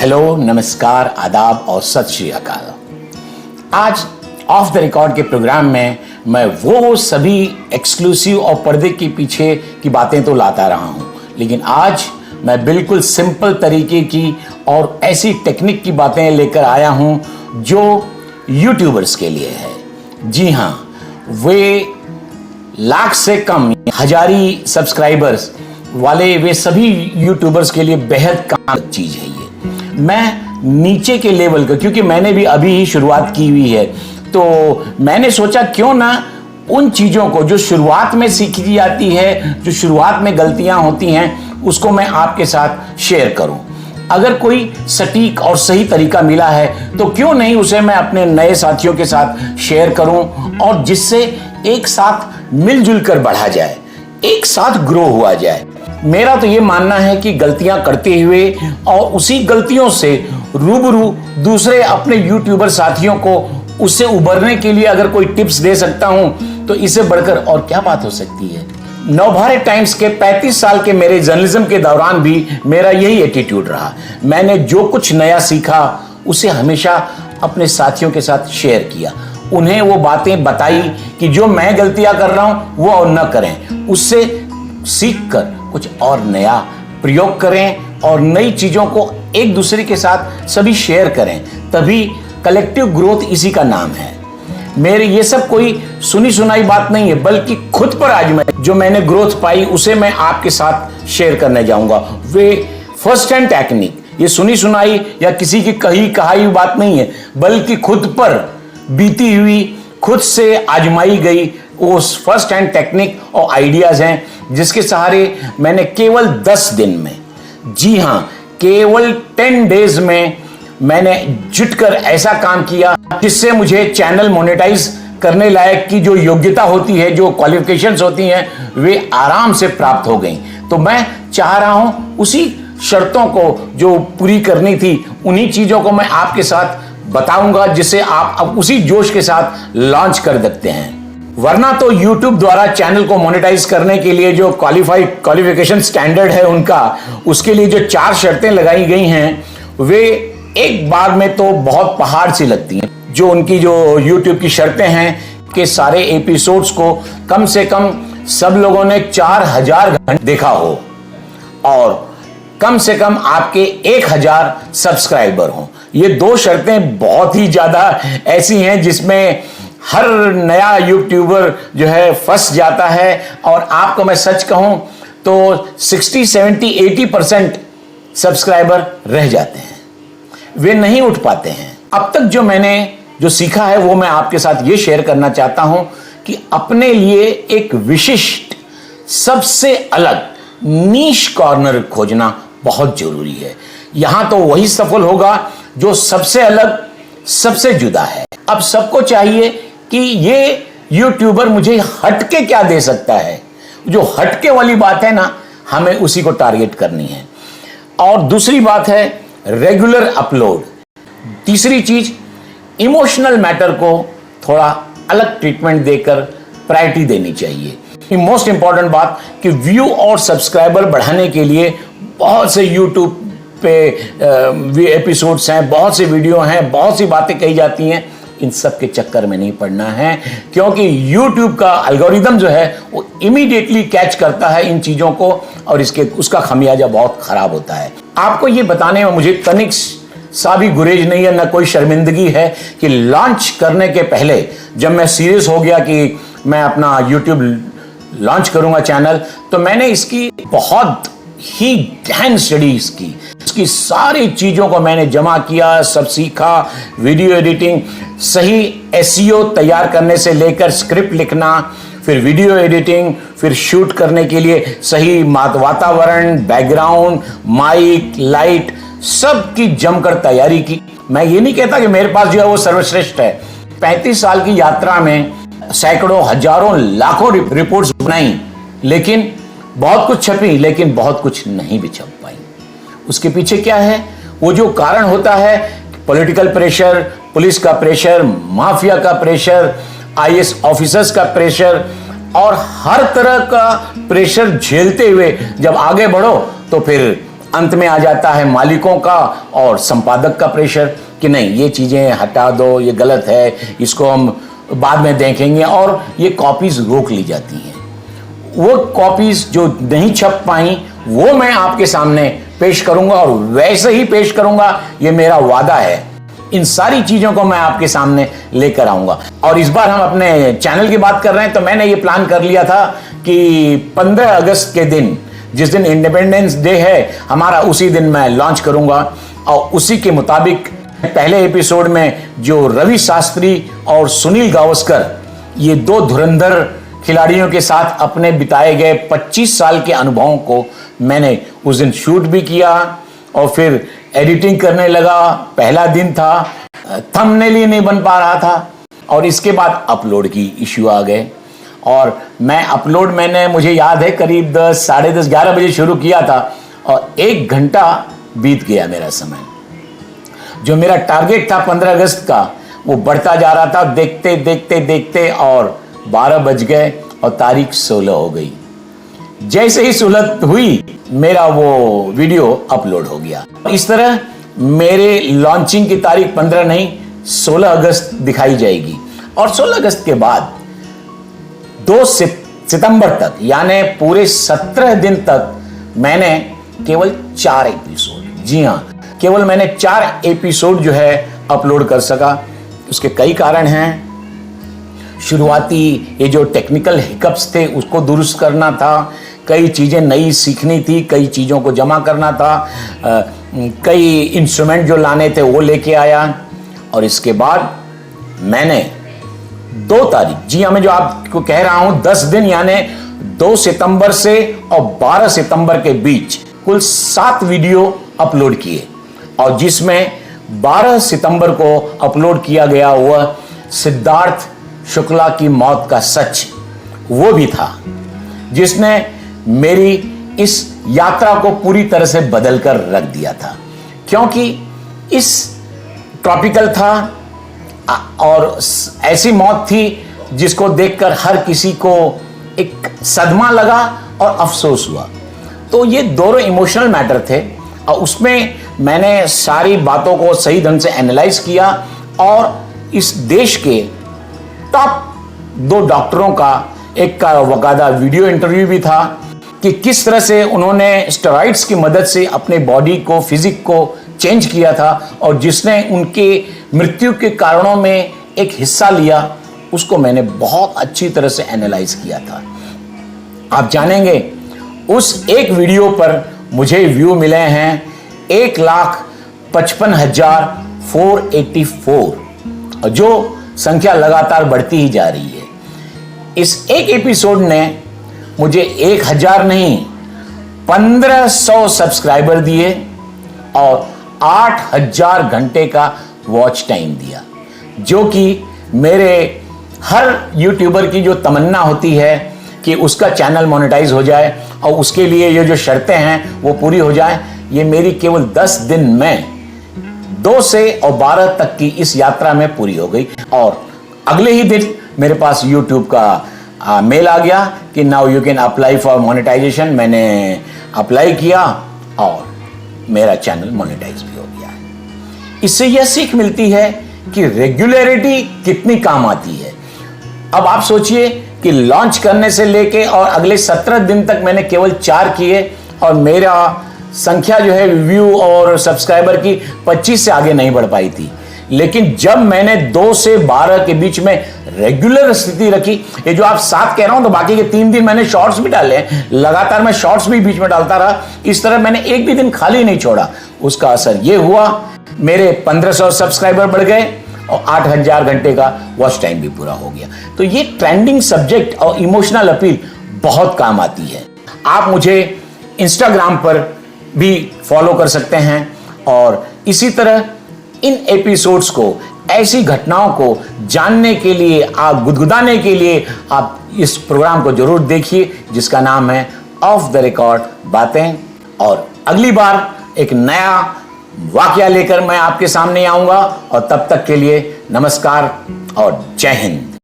Hello, नमस्कार, आदाब और सत श्री अकाल। आज ऑफ द रिकॉर्ड के प्रोग्राम में मैं वो सभी एक्सक्लूसिव और पर्दे के पीछे की बातें तो लाता रहा हूं, लेकिन आज मैं बिल्कुल सिंपल तरीके की और ऐसी टेक्निक की बातें लेकर आया हूं जो यूट्यूबर्स के लिए है। जी हां, वे लाख से कम हजारी सब्सक्राइबर्स वाले वे सभी यूट्यूबर्स के लिए बेहद काम की चीज है। ये मैं नीचे के लेवल का, क्योंकि मैंने भी अभी ही शुरुआत की हुई है, तो मैंने सोचा क्यों ना उन चीजों को जो शुरुआत में सीखी जाती है, जो शुरुआत में गलतियां होती हैं, उसको मैं आपके साथ शेयर करूं। अगर कोई सटीक और सही तरीका मिला है तो क्यों नहीं उसे मैं अपने नए साथियों के साथ शेयर करूं, और जिससे एक साथ मिलजुल कर बढ़ा जाए, एक साथ ग्रो हुआ जाए। मेरा तो ये मानना है कि गलतियां करते हुए और उसी गलतियों से रूबरू दूसरे अपने यूट्यूबर साथियों को उससे उबरने के लिए अगर कोई टिप्स दे सकता हूं तो इससे बढ़कर और क्या बात हो सकती है। नवभारत टाइम्स के 35 साल के मेरे जर्नलिज्म के दौरान भी मेरा यही एटीट्यूड रहा। मैंने जो कुछ नया सीखा उसे हमेशा अपने साथियों के साथ शेयर किया, उन्हें वो बातें बताई कि जो मैं गलतियां कर रहा हूं वो और न करें, उससे सीख कर कुछ और नया प्रयोग करें और नई चीजों को एक दूसरे के साथ सभी शेयर करें। तभी कलेक्टिव ग्रोथ इसी का नाम है। मेरे ये सब कोई सुनी सुनाई बात नहीं है, बल्कि खुद पर आज मैं जो मैंने ग्रोथ पाई उसे मैं आपके साथ शेयर करने जाऊंगा। वे फर्स्ट हैंड टेक्निक, ये सुनी सुनाई या किसी की कही कहाई बात नहीं है, बल्कि खुद पर बीती हुई, खुद से आजमाई गई वो फर्स्ट हैंड टेक्निक और आइडियाज हैं, जिसके सहारे मैंने केवल 10 दिन में, जी हां, केवल 10 डेज में मैंने जुटकर ऐसा काम किया जिससे मुझे चैनल मोनेटाइज करने लायक की जो योग्यता होती है, जो क्वालिफिकेशंस होती हैं, वे आराम से प्राप्त हो गई। तो मैं चाह रहा हूं उसी शर्तों को जो पूरी करनी थी, उन्हीं चीजों को मैं आपके साथ बताऊंगा, जिसे आप अब उसी जोश के साथ लॉन्च कर सकते हैं। वरना तो YouTube द्वारा चैनल को मोनेटाइज करने के लिए जो क्वालिफिकेशन स्टैंडर्ड है उनका, उसके लिए जो 4 शर्तें लगाई गई हैं, वे एक बार में तो बहुत पहाड़ सी लगती हैं। जो उनकी जो YouTube की शर्तें हैं कि सारे एपिसोड्स को कम से कम सब लोगों ने 4000 घंटे देखा हो और कम से कम आपके 1000 सब्सक्राइबर हो। ये 2 शर्तें बहुत ही ज्यादा ऐसी हैं जिसमें हर नया यूट्यूबर जो है फंस जाता है। और आपको मैं सच कहूं तो 60, 70, 80% सब्सक्राइबर रह जाते हैं, वे नहीं उठ पाते हैं। अब तक जो मैंने जो सीखा है वो मैं आपके साथ ये शेयर करना चाहता हूं कि अपने लिए एक विशिष्ट, सबसे अलग नीश कॉर्नर खोजना बहुत जरूरी है। यहां तो वही सफल होगा जो सबसे अलग, सबसे जुदा है। अब सबको चाहिए कि ये यूट्यूबर मुझे हटके क्या दे सकता है, जो हटके वाली बात है ना, हमें उसी को टारगेट करनी है। और दूसरी बात है रेगुलर अपलोड। तीसरी चीज, इमोशनल मैटर को थोड़ा अलग ट्रीटमेंट देकर प्रायोरिटी देनी चाहिए। मोस्ट इंपॉर्टेंट बात कि व्यू और सब्सक्राइबर बढ़ाने के लिए बहुत से यूट्यूब पे एपिसोड्स हैं, बहुत से वीडियो हैं, बहुत सी बातें कही जाती हैं। इन सब के चक्कर में नहीं पड़ना है, क्योंकि YouTube का एल्गोरिदम जो है वो इमीडिएटली कैच करता है इन चीजों को, और उसका खमियाजा बहुत खराब होता है। आपको ये बताने में मुझे तनिक सा भी गुरेज नहीं है, ना कोई शर्मिंदगी है कि लॉन्च करने के पहले जब मैं सीरियस हो गया कि मैं अपना YouTube लॉन्च करूंगा चैनल, तो मैंने इसकी बहुत ही गहन स्टडीज की, इसकी सारी चीजों को मैंने जमा किया, सब सीखा। वीडियो एडिटिंग, सही एसईओ तैयार करने से लेकर स्क्रिप्ट लिखना, फिर वीडियो एडिटिंग, फिर शूट करने के लिए सही वातावरण, बैकग्राउंड, माइक, लाइट, सब की जमकर तैयारी की। मैं ये नहीं कहता कि मेरे पास जो है वो सर्वश्रेष्ठ है। 35 साल की यात्रा में सैकड़ों, हजारों, लाखों रिपोर्ट्स बनाई, लेकिन बहुत कुछ छपी, लेकिन बहुत कुछ नहीं भी छप पाई। उसके पीछे क्या है? वो जो कारण होता है, पॉलिटिकल प्रेशर, पुलिस का प्रेशर, माफिया का प्रेशर, आईएएस ऑफिसर्स का प्रेशर, और हर तरह का प्रेशर झेलते हुए जब आगे बढ़ो तो फिर अंत में आ जाता है मालिकों का और संपादक का प्रेशर कि नहीं, ये चीज़ें हटा दो, ये गलत है, इसको हम बाद में देखेंगे, और ये कॉपीज रोक ली जाती हैं। वो कॉपीज जो नहीं छप पाई वो मैं आपके सामने पेश करूंगा और वैसे ही पेश करूंगा, ये मेरा वादा है। इन सारी चीजों को मैं आपके सामने लेकर आऊंगा। और इस बार हम अपने चैनल की बात कर रहे हैं तो मैंने ये प्लान कर लिया था कि 15 अगस्त के दिन, जिस दिन इंडिपेंडेंस डे है हमारा, उसी दिन मैं लॉन्च करूंगा। और उसी के मुताबिक पहले एपिसोड में जो रवि शास्त्री और सुनील गावस्कर, ये दो धुरंधर खिलाड़ियों के साथ अपने बिताए गए 25 साल के अनुभवों को मैंने उस दिन शूट भी किया और फिर एडिटिंग करने लगा। पहला दिन था, थंबनेल ही नहीं बन पा रहा था, और इसके बाद अपलोड की इश्यू आ गए। और मैंने मुझे याद है करीब 10, साढ़े 10, 11 बजे शुरू किया था और 1 घंटा बीत गया मेरा समय। जो मेरा टारगेट था 15 अगस्त का, वो बढ़ता जा रहा था, देखते देखते देखते और 12 बज गए और तारीख 16 हो गई। जैसे ही सुलह हुई मेरा वो वीडियो अपलोड हो गया। इस तरह मेरे लॉन्चिंग की तारीख 15 नहीं 16 अगस्त दिखाई जाएगी। और 16 अगस्त के बाद 2 सितंबर तक, यानी पूरे 17 दिन तक मैंने केवल 4 एपिसोड, जी हाँ, केवल मैंने 4 एपिसोड जो है अपलोड कर सका। उसके कई कारण हैं। शुरुआती ये जो टेक्निकल हिकअप्स थे उसको दुरुस्त करना था, कई चीज़ें नई सीखनी थी, कई चीज़ों को जमा करना था, कई इंस्ट्रूमेंट जो लाने थे वो लेके आया। और इसके बाद मैंने 2 तारीख, जी हाँ, मैं जो आपको कह रहा हूं 10 दिन, यानी 2 सितंबर से और 12 सितंबर के बीच कुल 7 वीडियो अपलोड किए। और जिसमें 12 सितंबर को अपलोड किया गया वह सिद्धार्थ शुक्ला की मौत का सच, वो भी था, जिसने मेरी इस यात्रा को पूरी तरह से बदल कर रख दिया था। क्योंकि इस टॉपिकल था और ऐसी मौत थी जिसको देखकर हर किसी को एक सदमा लगा और अफसोस हुआ। तो ये दोनों इमोशनल मैटर थे और उसमें मैंने सारी बातों को सही ढंग से एनालाइज किया। और इस देश के टॉप 2 डॉक्टरों का एक का वकादा वीडियो इंटरव्यू भी था कि किस तरह से उन्होंने स्टेरॉइड्स की मदद से अपने बॉडी को, फिजिक को चेंज किया था और जिसने उनके मृत्यु के कारणों में एक हिस्सा लिया, उसको मैंने बहुत अच्छी तरह से एनालाइज किया था। आप जानेंगे उस एक वीडियो पर मुझे व्यू मिले हैं 1,55,484, जो संख्या लगातार बढ़ती ही जा रही है। इस एक एपिसोड ने मुझे 1000 नहीं 1500 सब्सक्राइबर दिए और 8000 घंटे का वॉच टाइम दिया, जो कि मेरे हर यूट्यूबर की जो तमन्ना होती है कि उसका चैनल मोनेटाइज हो जाए और उसके लिए ये जो शर्तें हैं वो पूरी हो जाए। ये मेरी केवल 10 दिन में 2 से और 12 तक की इस यात्रा में पूरी हो गई। और अगले ही दिन मेरे पास YouTube का मेल आ गया कि now you can apply for monetisation. मैंने अप्लाई किया और मेरा चैनल मोनेटाइज भी हो गया है। इससे यह सीख मिलती है कि रेगुलरिटी कितनी काम आती है। अब आप सोचिए कि लॉन्च करने से लेके और अगले 17 दिन तक मैंने केवल 4 किए और मेरा संख्या जो है व्यू और सब्सक्राइबर की 25 से आगे नहीं बढ़ पाई थी। लेकिन जब मैंने 2 से 12 के बीच में रेगुलर स्थिति रखी, ये जो आप 7 कह रहा हूं तो बाकी के 3 दिन मैंने शॉर्ट्स भी डाले, लगातार मैं शॉर्ट्स भी बीच में डालता रहा। इस तरह मैंने एक भी दिन खाली नहीं छोड़ा। उसका असर ये हुआ, मेरे 1500 सब्सक्राइबर बढ़ गए और 8000 घंटे का वॉच टाइम भी पूरा हो गया। तो ये ट्रेंडिंग सब्जेक्ट और इमोशनल अपील बहुत काम आती है। आप मुझे इंस्टाग्राम पर भी फॉलो कर सकते हैं और इसी तरह इन एपिसोड्स को, ऐसी घटनाओं को जानने के लिए, आप गुदगुदाने के लिए आप इस प्रोग्राम को जरूर देखिए, जिसका नाम है ऑफ द रिकॉर्ड बातें। और अगली बार एक नया वाकया लेकर मैं आपके सामने आऊंगा और तब तक के लिए नमस्कार और जय हिंद।